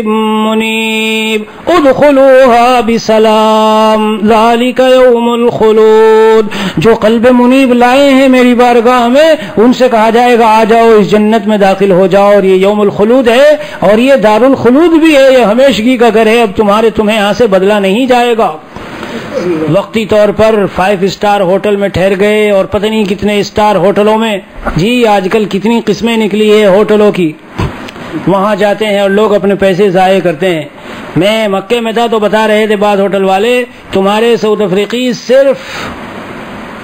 مُنِيبٍ ادْخُلُوهَا بِسَلَامٍ ذَلِكَ يَوْمُ الْخُلُودِ. جو قلب منیب لائے ہیں میری بارگاہ میں ان سے کہا جائے گا آ جاؤ اس جنت میں داخل ہو جاؤ. اور یہ یوم الخلود ہے اور یہ دار الخلود بھی ہے، یہ ہمیشگی کا گھر ہے. اب تمہیں یہاں سے بدلا نہیں جائے گا. وقتی طور پر 5 اسٹار ہوٹل میں ٹھہر گئے اور پتہ نہیں کتنے اسٹار ہوٹلوں میں، جی آج کل کتنی قسمیں نکلی ہے ہوٹلوں کی، وہاں جاتے ہیں اور لوگ اپنے پیسے ضائع کرتے ہیں. میں مکے میں تھا تو بتا رہے تھے بعض ہوٹل والے، تمہارے ساؤتھ افریقی صرف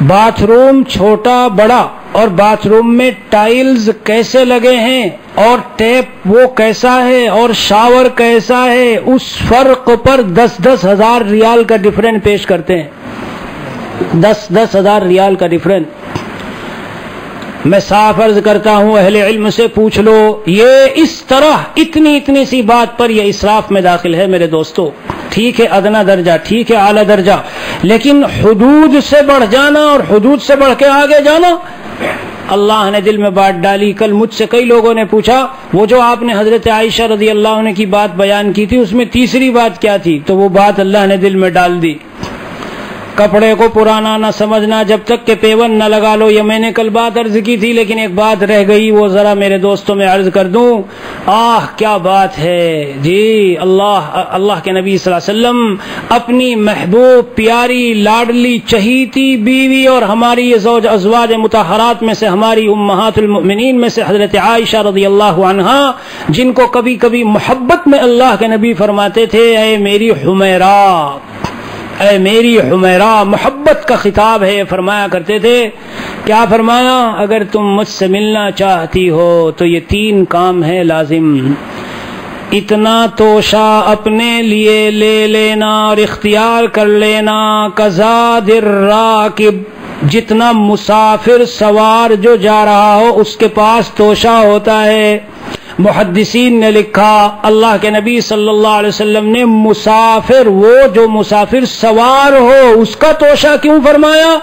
باتھ روم چھوٹا بڑا اور باتھ روم میں ٹائلز کیسے لگے ہیں اور ٹیپ وہ کیسا ہے اور شاور کیسا ہے، اس فرق پر 10-10 ہزار ریال کا ڈفرنٹ پیش کرتے ہیں. 10-10 ہزار ریال کا ڈفرنٹ. میں صاف عرض کرتا ہوں اہل علم سے پوچھ لو، یہ اس طرح اتنی سی بات پر یہ اسراف میں داخل ہے میرے دوستو. ٹھیک ہے ادنا درجہ، ٹھیک ہے اعلیٰ درجہ، لیکن حدود سے بڑھ جانا اور حدود سے بڑھ کے آگے جانا اللہ نے دل میں بات ڈالی. کل مجھ سے کئی لوگوں نے پوچھا وہ جو آپ نے حضرت عائشہ رضی اللہ عنہ کی بات بیان کی تھی اس میں تیسری بات کیا تھی؟ تو وہ بات اللہ نے دل میں ڈال دی. کپڑے کو پرانا نہ سمجھنا جب تک کہ پیون نہ لگا لو. یہ میں نے کل بات عرض کی تھی لیکن ایک بات رہ گئی, وہ ذرا میرے دوستوں میں عرض کر دوں. کیا بات ہے جی. اللہ کے نبی صلی اللہ علیہ وسلم اپنی محبوب پیاری لاڈلی چہیتی بیوی اور ہماری یہ ازواج مطہرات میں سے ہماری امہات المؤمنین میں سے حضرت عائشہ رضی اللہ عنہا, جن کو کبھی کبھی محبت میں اللہ کے نبی فرماتے تھے اے میری حمیرہ, اے میری حمیرہ, محبت کا خطاب ہے, فرمایا کرتے تھے. کیا فرمایا؟ اگر تم مجھ سے ملنا چاہتی ہو تو یہ 3 کام ہے لازم. اتنا توشہ اپنے لیے لے لینا اور اختیار کر لینا کزاد الراکب, جتنا مسافر سوار جو جا رہا ہو اس کے پاس توشہ ہوتا ہے. محدثین نے لکھا اللہ کے نبی صلی اللہ علیہ وسلم نے مسافر, وہ جو مسافر سوار ہو اس کا توشہ کیوں فرمایا؟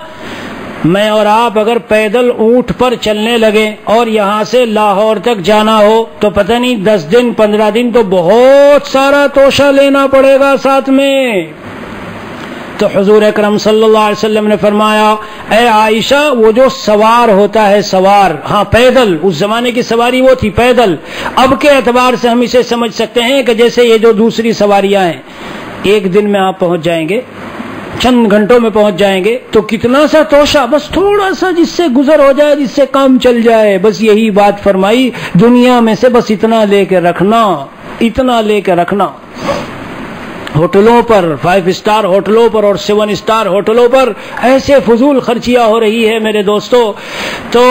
میں اور آپ اگر پیدل اونٹ پر چلنے لگے اور یہاں سے لاہور تک جانا ہو تو پتہ نہیں 10 دن 15 دن تو بہت سارا توشہ لینا پڑے گا ساتھ میں. تو حضور اکرم صلی اللہ علیہ وسلم نے فرمایا اے عائشہ وہ جو سوار ہوتا ہے, سوار, پیدل, اس زمانے کی سواری وہ تھی پیدل. اب کے اعتبار سے ہم اسے سمجھ سکتے ہیں کہ جیسے یہ جو دوسری سواریاں ہیں, ایک دن میں آپ پہنچ جائیں گے, چند گھنٹوں میں پہنچ جائیں گے, تو کتنا سا توشہ, بس تھوڑا سا جس سے گزر ہو جائے, جس سے کام چل جائے, بس یہی بات فرمائی. دنیا میں سے بس اتنا لے کے رکھنا, اتنا لے کے رکھنا. ہوٹلوں پر, 5 اسٹار ہوٹلوں پر اور 7 اسٹار ہوٹلوں پر ایسے فضول خرچیاں ہو رہی ہے میرے دوستو. تو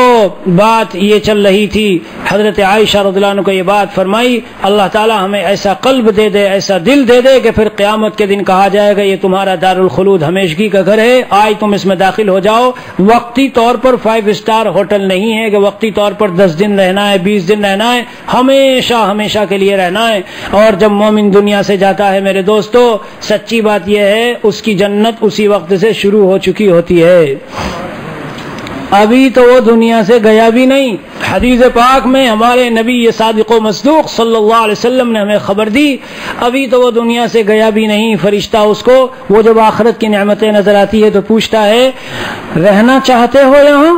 بات یہ چل رہی تھی, حضرت عائشہ رضی اللہ عنہ کو یہ بات فرمائی. اللہ تعالی ہمیں ایسا قلب دے دے, ایسا دل دے دے کہ پھر قیامت کے دن کہا جائے گا یہ تمہارا دار الخلود ہمیشگی کا گھر ہے, آج تم اس میں داخل ہو جاؤ. وقتی طور پر 5 اسٹار ہوٹل نہیں ہے کہ وقتی طور پر 10 دن رہنا ہے, 20 دن رہنا ہے, ہمیشہ ہمیشہ کے لیے رہنا ہے. اور جب مومن دنیا سے جاتا ہے میرے دوست, تو سچی بات یہ ہے اس کی جنت اسی وقت سے شروع ہو چکی ہوتی ہے. ابھی تو وہ دنیا سے گیا بھی نہیں. حدیث پاک میں ہمارے نبی یہ صادق و مصدوق صلی اللہ علیہ وسلم نے ہمیں خبر دی, ابھی تو وہ دنیا سے گیا بھی نہیں. فرشتہ اس کو, وہ جب آخرت کی نعمتیں نظر آتی ہے تو پوچھتا ہے رہنا چاہتے ہو یہاں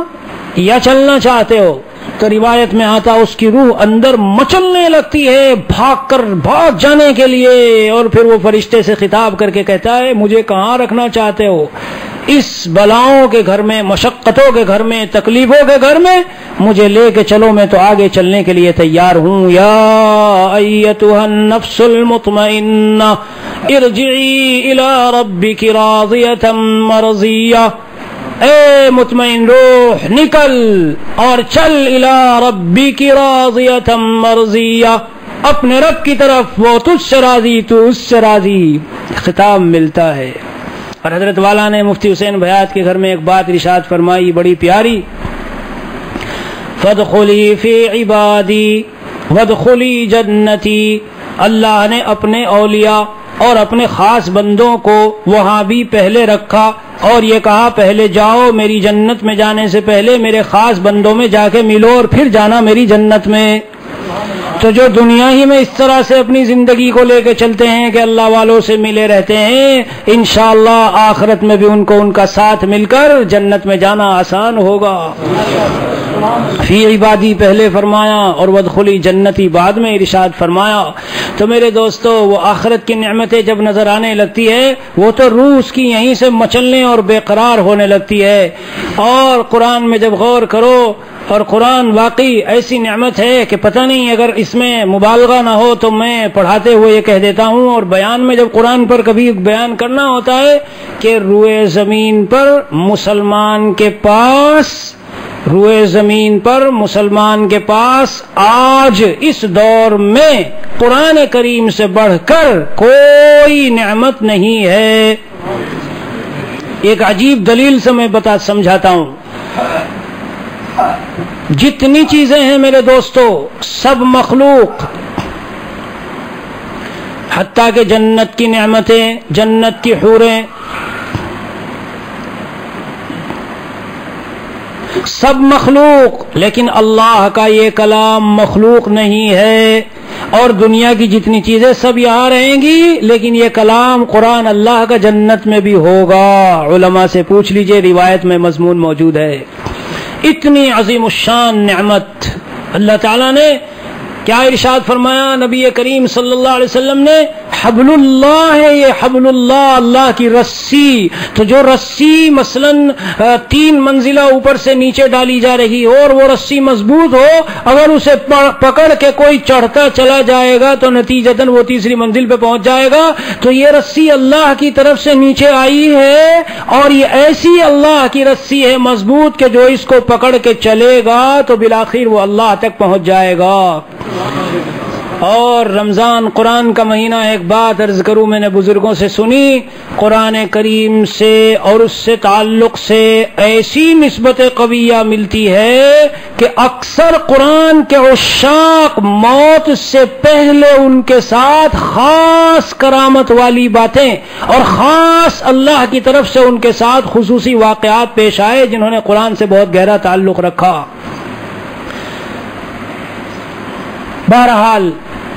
یا چلنا چاہتے ہو؟ تو روایت میں آتا اس کی روح اندر مچلنے لگتی ہے بھاگ جانے کے لیے, اور پھر وہ فرشتے سے خطاب کر کے کہتا ہے مجھے کہاں رکھنا چاہتے ہو؟ اس بلاؤں کے گھر میں, مشقتوں کے گھر میں, تکلیفوں کے گھر میں مجھے لے کے چلو, میں تو آگے چلنے کے لیے تیار ہوں. یا ایتھا النفس المطمئنہ ارجعی الی ربک راضیۃ مرضیہ, اے مطمئن روح نکل اور چل الی ربک راضیۃ مرضیہ, اپنے رب کی طرف, وہ تجھ سے راضی تو اس سے راضی. خطاب ملتا ہے. اور حضرت والا نے مفتی حسین بیات کے گھر میں ایک بات ارشاد فرمائی بڑی پیاری, فادخلی فی عبادی وادخلی جنتی. اللہ نے اپنے اولیاء اور اپنے خاص بندوں کو وہاں بھی پہلے رکھا اور یہ کہا پہلے جاؤ میری جنت میں جانے سے پہلے میرے خاص بندوں میں جا کے ملو اور پھر جانا میری جنت میں. تو جو دنیا ہی میں اس طرح سے اپنی زندگی کو لے کے چلتے ہیں کہ اللہ والوں سے ملے رہتے ہیں, انشاءاللہ آخرت میں بھی ان کو ان کا ساتھ مل کر جنت میں جانا آسان ہوگا. فی عبادی پہلے فرمایا اور وادخلی جنتی بعد میں ارشاد فرمایا. تو میرے دوستو وہ آخرت کی نعمتیں جب نظر آنے لگتی ہے وہ تو روح اس کی یہیں سے مچلنے اور بے قرار ہونے لگتی ہے. اور قرآن میں جب غور کرو, اور قرآن واقعی ایسی نعمت ہے کہ پتہ نہیں اگر اس میں مبالغہ نہ ہو تو میں پڑھاتے ہوئے یہ کہہ دیتا ہوں, اور بیان میں جب قرآن پر کبھی بیان کرنا ہوتا ہے کہ روئے زمین پر مسلمان کے پاس, روئے زمین پر مسلمان کے پاس آج اس دور میں قرآن کریم سے بڑھ کر کوئی نعمت نہیں ہے. ایک عجیب دلیل سے میں سمجھاتا ہوں. جتنی چیزیں ہیں میرے دوستو, سب مخلوق, حتیٰ کہ جنت کی نعمتیں, جنت کی حوریں, سب مخلوق، لیکن اللہ کا یہ کلام مخلوق نہیں ہے، اور دنیا کی جتنی چیزیں سب یہاں رہیں گی، لیکن یہ کلام قرآن اللہ کا جنت میں بھی ہوگا۔ علماء سے پوچھ لیجئے، روایت میں مضمون موجود ہے۔ اتنی عظیم الشان نعمت اللہ تعالیٰ نے کیا ارشاد فرمایا نبی کریم صلی اللہ علیہ وسلم نے؟ حبل اللہ ہے یہ، حبل اللہ، اللہ کی رسی۔ تو جو رسی مثلاً 3 منزلہ اوپر سے نیچے ڈالی جا رہی ہو اور وہ رسی مضبوط ہو، اگر اسے پکڑ کے کوئی چڑھتا چلا جائے گا تو نتیجتاً وہ 3ری منزل پہ پہنچ جائے گا۔ تو یہ رسی اللہ کی طرف سے نیچے آئی ہے، اور یہ ایسی اللہ کی رسی ہے مضبوط کہ جو اس کو پکڑ کے چلے گا تو بالآخر وہ اللہ تک پہنچ جائے گا۔ اور رمضان قرآن کا مہینہ، ایک بات عرض کروں، میں نے بزرگوں سے سنی، قرآن کریم سے اور اس سے تعلق سے ایسی نسبت قویہ ملتی ہے کہ اکثر قرآن کے عشاق موت سے پہلے ان کے ساتھ خاص کرامت والی باتیں اور خاص اللہ کی طرف سے ان کے ساتھ خصوصی واقعات پیش آئے جنہوں نے قرآن سے بہت گہرا تعلق رکھا۔ بہرحال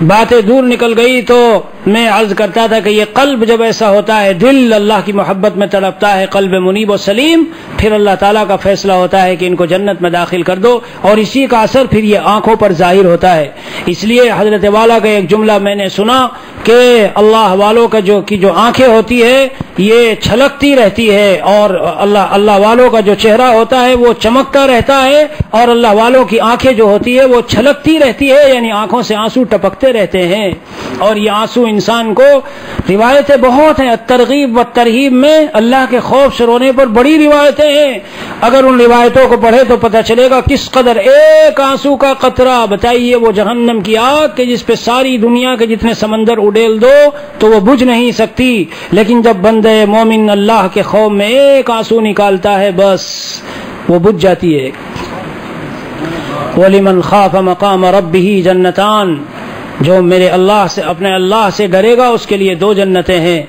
باتیں دور نکل گئی تو میں عرض کرتا تھا کہ یہ قلب جب ایسا ہوتا ہے، دل اللہ کی محبت میں تڑپتا ہے، قلب منیب و سلیم، پھر اللہ تعالیٰ کا فیصلہ ہوتا ہے کہ ان کو جنت میں داخل کر دو، اور اسی کا اثر پھر یہ آنکھوں پر ظاہر ہوتا ہے۔ اس لیے حضرت والا کا ایک جملہ میں نے سنا کہ اللہ والوں کا جو آنکھیں ہوتی ہے یہ چھلکتی رہتی ہے، اور اللہ والوں کا جو چہرہ ہوتا ہے وہ چمکتا رہتا ہے، اور اللہ والوں کی آنکھیں جو ہوتی ہے وہ چھلکتی رہتی ہے، یعنی آنکھوں سے آنسو ٹپکتے رہتے ہیں۔ اور یہ آنسو انسان کو، روایتیں بہت ہیں، ترغیب و ترہیب میں اللہ کے خوف سے رونے پر بڑی روایتیں ہیں، اگر ان روایتوں کو پڑھے تو پتہ چلے گا کس قدر ایک آنسو کا قطرہ، بتائیے وہ جہنم کی آگ کہ جس پہ ساری دنیا کے جتنے سمندر اڈیل دو تو وہ بجھ نہیں سکتی، لیکن جب بندے مومن اللہ کے خوف میں ایک آنسو نکالتا ہے بس وہ بجھ جاتی ہے۔ وَلِمَنْ خَافَ مَقَامَ رَبِّهِ جَنَّتَانِ، جو میرے اللہ سے، اپنے اللہ سے ڈرے گا اس کے لیے 2 جنتیں ہیں۔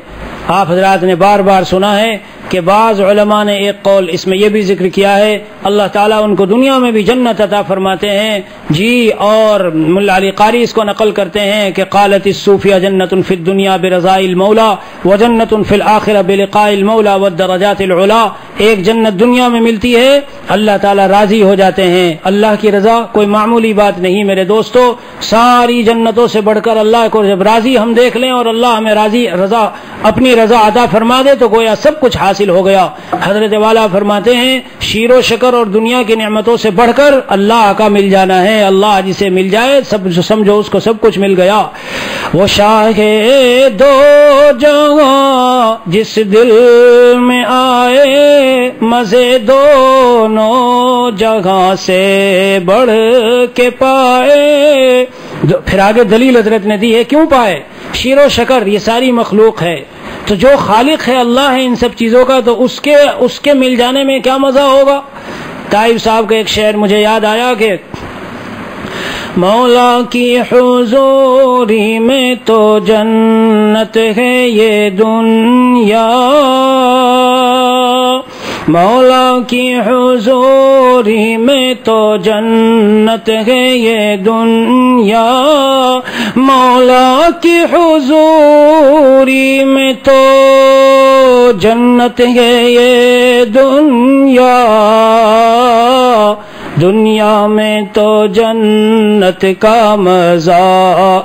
آپ حضرات نے بار بار سنا ہے کہ بعض علماء نے ایک قول اس میں یہ بھی ذکر کیا ہے، اللہ تعالیٰ ان کو دنیا میں بھی جنت عطا فرماتے ہیں جی، اور ملا علی قاری اس کو نقل کرتے ہیں کہ قالت الصوفیہ جنت فی الدنیا برضاء المولا وجنت فی الآخرہ بلقاء المولا والدرجات العلا، ایک جنت دنیا میں ملتی ہے، اللہ تعالیٰ راضی ہو جاتے ہیں۔ اللہ کی رضا کوئی معمولی بات نہیں میرے دوستو، ساری جنتوں سے بڑھ کر اللہ کو جب راضی ہم دیکھ لیں اور اللہ ہمیں رضا اپنی رضا عطا فرما دے تو گویا سب کچھ حاصل ہو گیا۔ حضرت والا فرماتے ہیں شیر و شکر اور دنیا کی نعمتوں سے بڑھ کر اللہ کا مل جانا ہے، اللہ جسے مل جائے سب سمجھو اس کو سب کچھ مل گیا۔ وہ شاہ دو جہاں جس دل میں آئے مزے دونوں جگہ سے بڑھ کے پائے، پھر آگے دلیل حضرت نے دی ہے کیوں پائے، شیر و شکر یہ ساری مخلوق ہے، تو جو خالق ہے اللہ ہے ان سب چیزوں کا، تو اس کے مل جانے میں کیا مزہ ہوگا۔ طائب صاحب کا ایک شعر مجھے یاد آیا کہ مولا کی حضوری میں تو جنت ہے یہ دنیا، مولا کی حضوری میں تو جنت ہے یہ دنیا، مولا کی حضوری میں تو جنت ہے یہ دنیا، دنیا میں تو جنت کا مزہ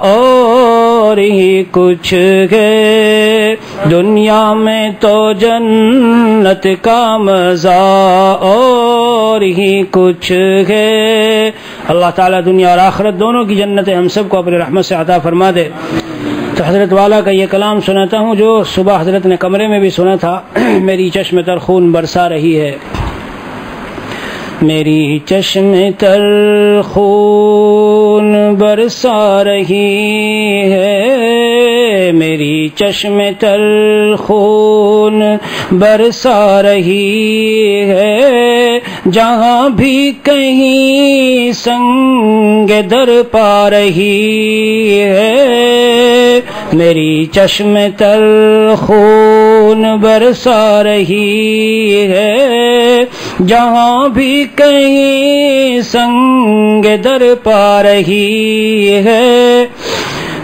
اور ہی کچھ ہے، دنیا میں تو جنت کا مزہ اور ہی کچھ ہے۔ اللہ تعالیٰ دنیا اور آخرت دونوں کی جنتیں ہم سب کو اپنی رحمت سے عطا فرما دے۔ تو حضرت والا کا یہ کلام سناتا ہوں جو صبح حضرت نے کمرے میں بھی سنا تھا، میری چشم تر خون برسا رہی ہے، میری چشم تر خون برسا رہی ہے، میری چشم تر خون برسا رہی ہے، جہاں بھی کہیں سنگ در پا رہی ہے، میری چشم تر خون برسا رہی ہے، جہاں بھی کہیں سنگ در پا رہی ہے،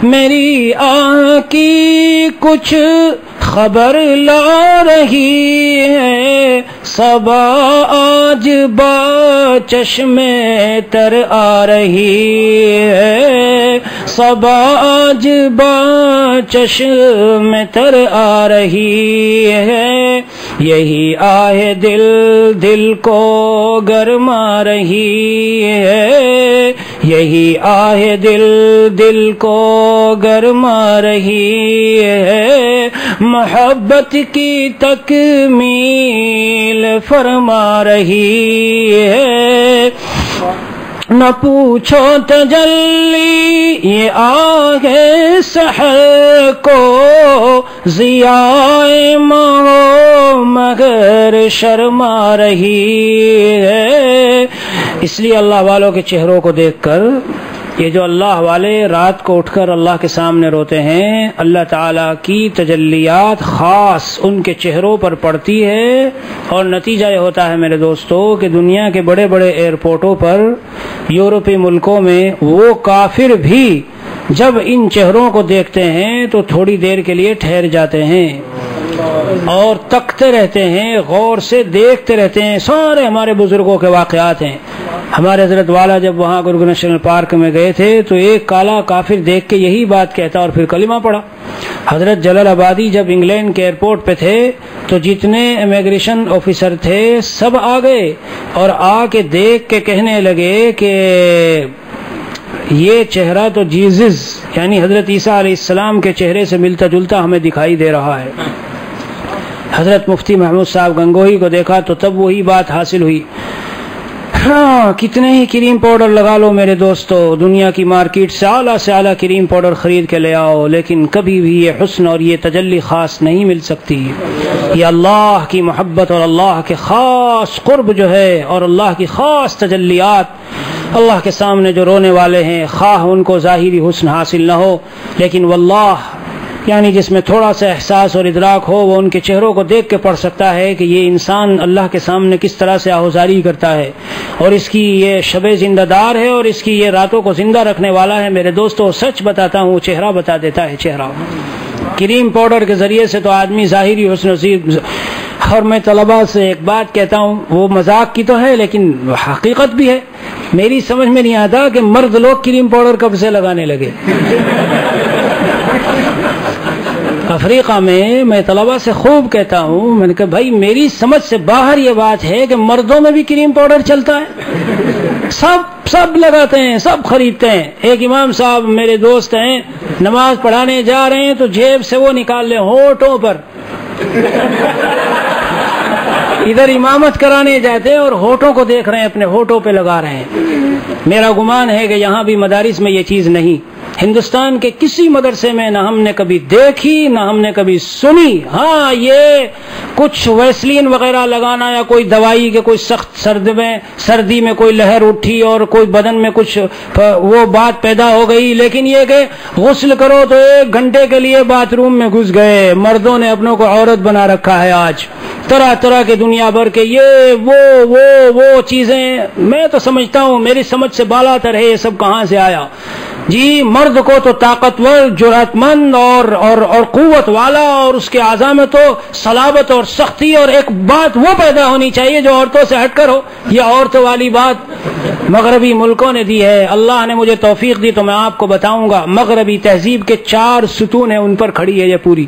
میری آہ کی کچھ خبر لا رہی ہے، صبا آج با چشم تر آ رہی ہے، صبا آج با چشم تر آ رہی ہے، یہی آہ دل دل کو گرما رہی ہے، یہی آہ دل دل کو گرما رہی ہے، محبت کی تکمیل فرما رہی ہے، نہ پوچھو تجلی یہ آہ سحر کو ضیاء ماں مگر شرما رہی ہے۔ اس لیے اللہ والوں کے چہروں کو دیکھ کر، یہ جو اللہ والے رات کو اٹھ کر اللہ کے سامنے روتے ہیں، اللہ تعالیٰ کی تجلیات خاص ان کے چہروں پر پڑتی ہے، اور نتیجہ یہ ہوتا ہے میرے دوستو کہ دنیا کے بڑے بڑے ایئرپورٹوں پر یورپی ملکوں میں وہ کافر بھی جب ان چہروں کو دیکھتے ہیں تو تھوڑی دیر کے لیے ٹھہر جاتے ہیں اور تکتے رہتے ہیں، غور سے دیکھتے رہتے ہیں۔ سارے ہمارے بزرگوں کے واقعات ہیں۔ ہمارے حضرت والا جب وہاں گرگ نیشنل پارک میں گئے تھے تو ایک کالا کافر دیکھ کے یہی بات کہتا اور پھر کلمہ پڑھا۔ حضرت جلال آبادی جب انگلینڈ کے ایئرپورٹ پہ تھے تو جتنے امیگریشن آفیسر تھے سب آ گئے اور آ کے دیکھ کے کہنے لگے کہ یہ چہرہ تو جیزس یعنی حضرت عیسیٰ علیہ السلام کے چہرے سے ملتا جلتا ہمیں دکھائی دے رہا ہے۔ حضرت مفتی محمود صاحب گنگوہی کو دیکھا تو تب وہی بات حاصل ہوئی۔ ہاں، کتنے ہی کریم پاؤڈر لگا لو میرے دوستو، دنیا کی مارکیٹ سے اعلیٰ کریم پاؤڈر خرید کے لے آؤ، لیکن کبھی بھی یہ حسن اور یہ تجلی خاص نہیں مل سکتی۔ یہ اللہ کی محبت اور اللہ کے خاص قرب جو ہے اور اللہ کی خاص تجلیات، اللہ کے سامنے جو رونے والے ہیں خواہ ان کو ظاہری حسن حاصل نہ ہو، لیکن واللہ یعنی جس میں تھوڑا سا احساس اور ادراک ہو وہ ان کے چہروں کو دیکھ کے پڑھ سکتا ہے کہ یہ انسان اللہ کے سامنے کس طرح سے آہوزاری کرتا ہے اور اس کی یہ شب زندہ دار ہے اور اس کی یہ راتوں کو زندہ رکھنے والا ہے۔ میرے دوستو سچ بتاتا ہوں، چہرہ بتا دیتا ہے چہرہ۔ کریم پاؤڈر کے ذریعے سے تو آدمی ظاہری حسن نصیب، اور میں طلباء سے ایک بات کہتا ہوں، وہ مذاق کی تو ہے لیکن حقیقت بھی ہے، میری سمجھ میں نہیں آتا کہ مرد لوگ کریم پاؤڈر کب سے لگانے لگے۔ افریقہ میں طلباء سے خوب کہتا ہوں، میں نے کہا بھائی میری سمجھ سے باہر یہ بات ہے کہ مردوں میں بھی کریم پاؤڈر چلتا ہے، سب لگاتے ہیں، سب خریدتے ہیں۔ ایک امام صاحب میرے دوست ہیں، نماز پڑھانے جا رہے ہیں تو جیب سے وہ نکال لیں ہونٹوں پر، ادھر امامت کرانے جاتے ہیں اور ہونٹوں کو دیکھ رہے ہیں، اپنے ہونٹوں پہ لگا رہے ہیں۔ میرا گمان ہے کہ یہاں بھی مدارس میں یہ چیز نہیں، ہندوستان کے کسی مدرسے میں نہ ہم نے کبھی دیکھی نہ ہم نے کبھی سنی۔ ہاں، یہ کچھ ویسلین وغیرہ لگانا یا کوئی دوائی کے کوئی سخت سردی میں کوئی لہر اٹھی اور کوئی بدن میں کچھ وہ بات پیدا ہو گئی، لیکن یہ کہ غسل کرو تو 1 گھنٹے کے لیے باتھ روم میں گھس گئے۔ مردوں نے اپنوں کو عورت بنا رکھا ہے آج، طرح طرح کے دنیا بھر کے یہ وہ چیزیں، میں تو سمجھتا ہوں میری سمجھ سے بالا تر ہے یہ سب کہاں سے آیا۔ جی، مرد کو تو طاقتور، جرأت مند اور قوت والا، اور اس کے اعضاء میں تو صلابت اور سختی، اور ایک بات وہ پیدا ہونی چاہیے جو عورتوں سے ہٹ کر ہو۔ یہ عورتوں والی بات مغربی ملکوں نے دی ہے، اللہ نے مجھے توفیق دی تو میں آپ کو بتاؤں گا۔ مغربی تہذیب کے 4 ستون ہیں، ان پر کھڑی ہے یہ پوری۔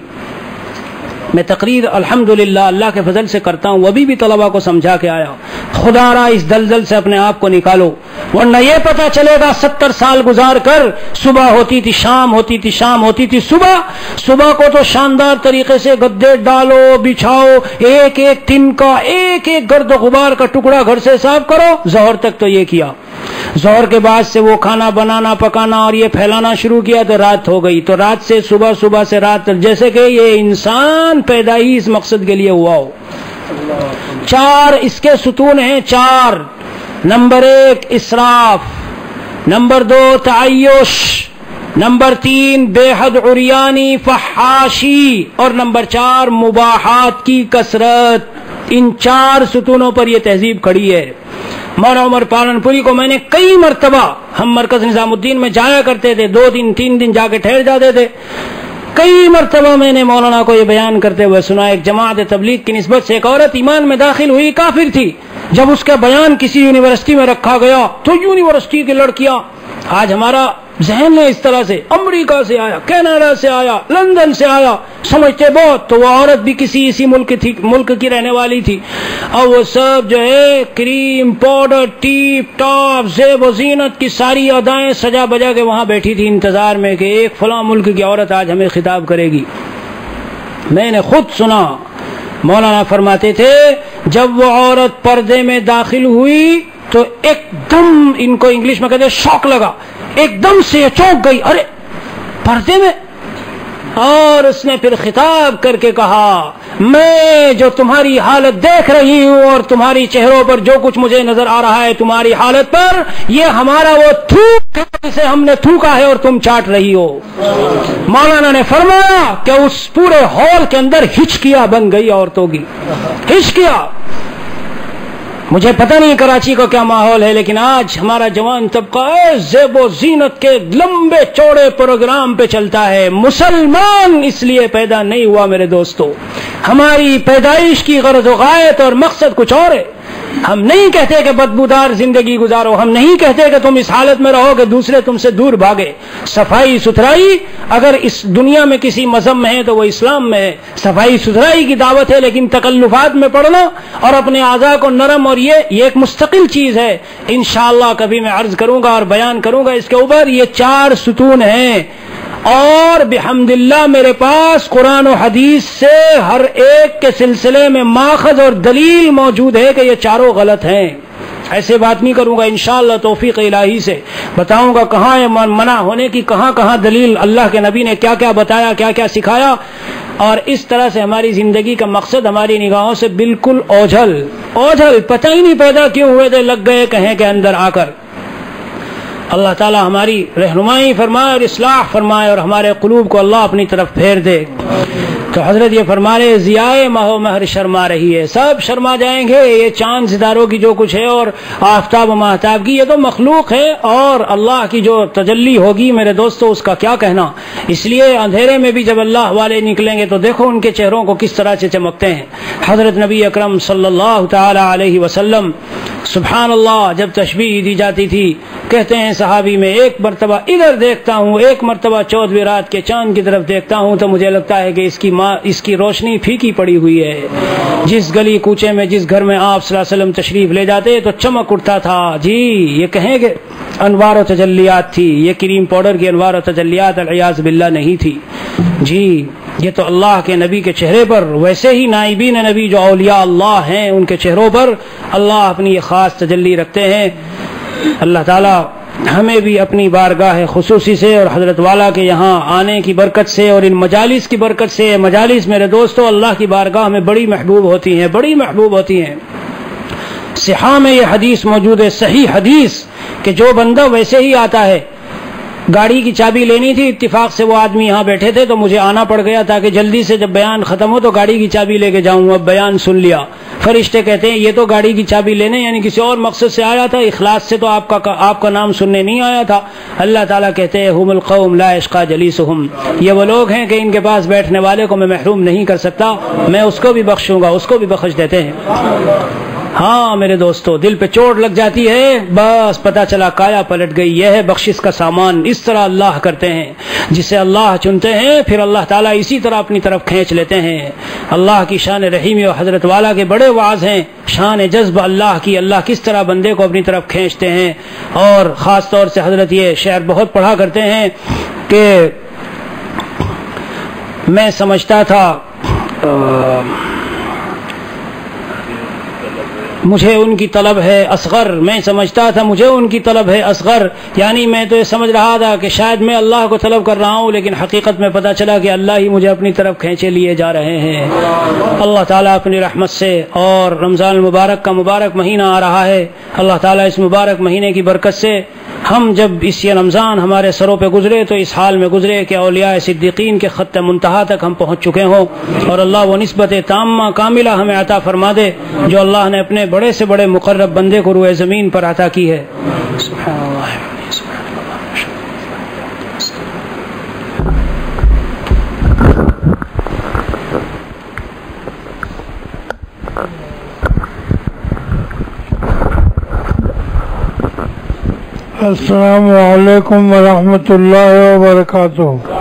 میں تقریر الحمدللہ اللہ کے فضل سے کرتا ہوں، ابھی بھی طلباء کو سمجھا کے آیا، خدا را اس دلدل سے اپنے آپ کو نکالو، ورنہ یہ پتہ چلے گا 70 سال گزار کر صبح ہوتی تھی شام ہوتی تھی، شام ہوتی تھی صبح کو تو شاندار طریقے سے گدے ڈالو، بچھاؤ، ایک تن کا ایک گرد و غبار کا ٹکڑا گھر سے صاف کرو، ظہر تک تو یہ کیا، ظہر کے بعد سے وہ کھانا بنانا پکانا اور یہ پھیلانا شروع کیا تو رات ہو گئی، تو رات سے صبح سے رات تک، جیسے کہ یہ انسان پیدا ہی اس مقصد کے لیے ہوا ہو۔ 4 اس کے ستون ہیں، 4۔ نمبر 1 اسراف، نمبر 2 تعیش، نمبر 3 بے حد عریانی فحاشی، اور نمبر 4 مباحات کی کثرت۔ ان 4 ستونوں پر یہ تہذیب کھڑی ہے۔ مولانا عمر پالنپوری کو میں نے کئی مرتبہ، ہم مرکز نظام الدین میں جایا کرتے تھے، 2 دن 3 دن جا کے ٹھہر جاتے تھے، کئی مرتبہ میں نے مولانا کو یہ بیان کرتے ہوئے سنا۔ ایک جماعت تبلیغ کی نسبت سے ایک عورت ایمان میں داخل ہوئی، کافر تھی، جب اس کا بیان کسی یونیورسٹی میں رکھا گیا تو یونیورسٹی کی لڑکیاں، آج ہمارا ذہن ہے اس طرح سے، امریکہ سے آیا، کینیڈا سے آیا، لندن سے آیا، سمجھتے بہت، تو وہ عورت بھی کسی اسی ملک کی رہنے والی تھی، اور وہ سب جو ہے کریم پاؤڈر ٹیپ ٹاپ زیب و زینت کی ساری ادائیں سجا بجا کے وہاں بیٹھی تھی انتظار میں کہ ایک فلاں ملک کی عورت آج ہمیں خطاب کرے گی۔ میں نے خود سنا، مولانا فرماتے تھے جب وہ عورت پردے میں داخل ہوئی تو ایک دم، ان کو انگلش میں کہتے ہیں شوق لگا، ایک دم سے یہ چونک گئی، ارے پردے میں، اور اس نے پھر خطاب کر کے کہا میں جو تمہاری حالت دیکھ رہی ہوں اور تمہاری چہروں پر جو کچھ مجھے نظر آ رہا ہے تمہاری حالت پر، یہ ہمارا وہ تھوک ہے جسے ہم نے تھوکا ہے اور تم چاٹ رہی ہو۔ مولانا نے فرمایا کہ اس پورے ہال کے اندر ہچکیاں بن گئی عورتوں کی، ہچکیاں۔ مجھے پتہ نہیں کراچی کا کیا ماحول ہے، لیکن آج ہمارا جوان طبقہ زیب و زینت کے لمبے چوڑے پروگرام پہ چلتا ہے۔ مسلمان اس لیے پیدا نہیں ہوا میرے دوستو، ہماری پیدائش کی غرض و غایت اور مقصد کچھ اور ہے۔ ہم نہیں کہتے کہ بدبودار زندگی گزارو، ہم نہیں کہتے کہ تم اس حالت میں رہو کہ دوسرے تم سے دور بھاگے۔ صفائی ستھرائی اگر اس دنیا میں کسی مذہب میں ہے تو وہ اسلام میں ہے، صفائی ستھرائی کی دعوت ہے، لیکن تکلفات میں پڑنا اور اپنے اعضاء کو نرم، اور یہ ایک مستقل چیز ہے۔ انشاءاللہ کبھی میں عرض کروں گا اور بیان کروں گا اس کے اوپر۔ یہ 4 ستون ہیں، اور بحمد اللہ میرے پاس قرآن و حدیث سے ہر ایک کے سلسلے میں ماخذ اور دلیل موجود ہے کہ یہ 4 غلط ہیں۔ ایسے بات نہیں کروں گا، انشاءاللہ توفیق الہی سے بتاؤں گا کہاں ہے منع ہونے کی، کہاں کہاں دلیل، اللہ کے نبی نے کیا کیا بتایا، کیا کیا سکھایا، اور اس طرح سے ہماری زندگی کا مقصد ہماری نگاہوں سے بالکل اوجھل پتہ ہی نہیں پیدا کیوں ہوئے تھے، لگ گئے کہیں کے اندر آ کر۔ اللہ تعالی ہماری رہنمائی فرمائے اور اصلاح فرمائے، اور ہمارے قلوب کو اللہ اپنی طرف پھیر دے۔ تو حضرت یہ فرما رہے ضیائے ماہ و مہر شرما رہی ہے، سب شرما جائیں گے، یہ چاند ستاروں کی جو کچھ ہے اور آفتاب و ماہتاب کی، یہ تو مخلوق ہے، اور اللہ کی جو تجلی ہوگی میرے دوستو اس کا کیا کہنا۔ اس لیے اندھیرے میں بھی جب اللہ والے نکلیں گے تو دیکھو ان کے چہروں کو کس طرح سے چمکتے ہیں۔ حضرت نبی اکرم صلی اللہ تعالی علیہ وسلم سبحان اللہ جب تشبیہ دی جاتی تھی، کہتے ہیں صحابی میں ایک مرتبہ ادھر دیکھتا ہوں، ایک مرتبہ 14ویں رات کے چاند کی طرف دیکھتا ہوں تو مجھے لگتا ہے کہ اس کی روشنی پھیکی پڑی ہوئی ہے۔ جس گلی کوچے میں جس گھر میں آپ صلی اللہ علیہ وسلم تشریف لے جاتے تو چمک اٹھتا تھا۔ جی یہ کہیں کہ انوار و تجلیات تھی، یہ کریم پاؤڈر کی انوار و تجلیات العیاذ باللہ نہیں تھی۔ جی یہ تو اللہ کے نبی کے چہرے پر، ویسے ہی نائبین نبی جو اولیاء اللہ ہیں ان کے چہروں پر اللہ اپنی خاص تجلی رکھتے ہیں۔ اللہ تعالی ہمیں بھی اپنی بارگاہ خصوصی سے اور حضرت والا کے یہاں آنے کی برکت سے اور ان مجالس کی برکت سے، مجالس میرے دوستو اللہ کی بارگاہ میں بڑی محبوب ہوتی ہیں، بڑی محبوب ہوتی ہیں۔ صحاح میں یہ حدیث موجود ہے، صحیح حدیث، کہ جو بندہ ویسے ہی آتا ہے، گاڑی کی چابی لینی تھی، اتفاق سے وہ آدمی یہاں بیٹھے تھے تو مجھے آنا پڑ گیا تاکہ جلدی سے جب بیان ختم ہو تو گاڑی کی چابی لے کے جاؤں۔ اب بیان سن لیا، فرشتے کہتے ہیں یہ تو گاڑی کی چابی لینے یعنی کسی اور مقصد سے آیا تھا، اخلاص سے تو آپ کا نام سننے نہیں آیا تھا۔ اللہ تعالیٰ کہتے ہیں ہم القوم لا یشقی جلیسہم، یہ وہ لوگ ہیں کہ ان کے پاس بیٹھنے والے کو میں محروم نہیں کر سکتا، میں اس کو بھی بخشوں گا، اس کو بھی بخش دیتے ہیں۔ ہاں میرے دوستو دل پہ چوٹ لگ جاتی ہے، بس پتا چلا کایا پلٹ گئی، یہ ہے بخشش کا سامان۔ اس طرح اللہ کرتے ہیں، جسے اللہ چنتے ہیں پھر اللہ تعالیٰ اسی طرح اپنی طرف کھینچ لیتے ہیں۔ اللہ کی شان رحیمی اور حضرت والا کے بڑے واعظ ہیں، شان جذب اللہ کی، اللہ کس طرح بندے کو اپنی طرف کھینچتے ہیں۔ اور خاص طور سے حضرت یہ شعر بہت پڑھا کرتے ہیں کہ میں سمجھتا تھا مجھے ان کی طلب ہے اصغر، میں سمجھتا تھا مجھے ان کی طلب ہے اصغر، یعنی میں تو یہ سمجھ رہا تھا کہ شاید میں اللہ کو طلب کر رہا ہوں، لیکن حقیقت میں پتہ چلا کہ اللہ ہی مجھے اپنی طرف کھینچے لیے جا رہے ہیں۔ اللہ تعالیٰ اپنی رحمت سے، اور رمضان المبارک کا مبارک مہینہ آ رہا ہے، اللہ تعالیٰ اس مبارک مہینے کی برکت سے ہم جب اس یہ رمضان ہمارے سروں پہ گزرے تو اس حال میں گزرے کہ اولیاء صدیقین کے خط منتہا تک ہم پہنچ چکے ہوں، اور اللہ وہ نسبت تامہ کاملہ ہمیں عطا فرما دے جو اللہ نے اپنے بڑے سے بڑے مقرب بندے کو روئے زمین پر عطا کی ہے۔ سبحان اللہ۔ السلام علیکم ورحمۃ اللہ وبرکاتہ۔